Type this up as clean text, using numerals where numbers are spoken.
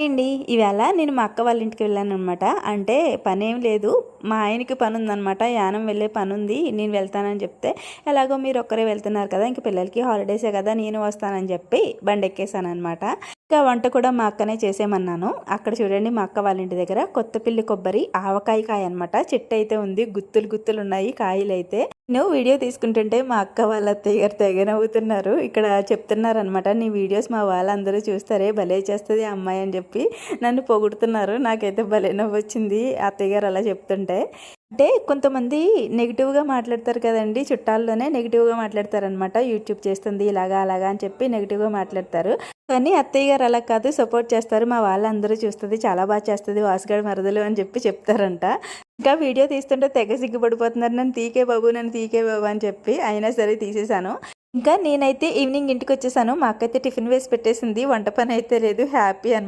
అండి ఇవాళ నేను మా అక్క వాళ్ళ ఇంటికి వెళ్ళాను అనమాట. అంటే పనేం లేదు, మా ఆయనకి పని ఉందనమాట. యానం వెళ్ళే పని ఉంది, నేను వెళ్తానని చెప్తే ఎలాగో మీరు ఒక్కరే వెళ్తున్నారు కదా, ఇంక పిల్లలకి హాలిడేసే కదా, నేను వస్తానని చెప్పి బండి ఎక్కేసాను అనమాట. ఇంకా వంట కూడా మా అక్కనే చేసేయమన్నాను. అక్కడ చూడండి, మా అక్క వాళ్ళ ఇంటి దగ్గర కొత్త పిల్లి కొబ్బరి ఆవకాయ కాయ అనమాట. చెట్టు అయితే ఉంది, గుత్తులు గుత్తులు ఉన్నాయి కాయలు అయితే. నేను వీడియో తీసుకుంటుంటే మా అక్క వాళ్ళ అత్తయ్య గారు తెగ నవ్వుతున్నారు. ఇక్కడ చెప్తున్నారు అనమాట, నీ వీడియోస్ మా వాళ్ళందరూ చూస్తారే, భలే చేస్తుంది ఆ అమ్మాయి అని చెప్పి నన్ను పొగుడుతున్నారు. నాకైతే భలే నవ్వు వచ్చింది అత్తయ్య గారు అలా చెప్తుంటే. అంటే కొంతమంది నెగిటివ్గా మాట్లాడతారు కదండి, చుట్టాల్లోనే నెగిటివ్గా మాట్లాడతారనమాట. యూట్యూబ్ చేస్తుంది ఇలాగా అలాగా అని చెప్పి నెగిటివ్గా మాట్లాడతారు. కానీ అత్తయ్య గారు అలా కాదు, సపోర్ట్ చేస్తారు. మా వాళ్ళందరూ చూస్తుంది, చాలా బాగా చేస్తుంది వాసుగాడు మరదలు అని చెప్పి చెప్తారంట. ఇంకా వీడియో తీస్తుంటే తెగ సిగ్గుపడిపోతున్నారు, నన్ను తీకే బాబు నన్ను తీకే బాబు అని చెప్పి. అయినా సరే తీసేశాను. ఇంకా నేనైతే ఈవినింగ్ ఇంటికి వచ్చేసాను. మా అక్క అయితే టిఫిన్ వేసి పెట్టేసింది, వంట పని అయితే లేదు, హ్యాపీ అనమాట.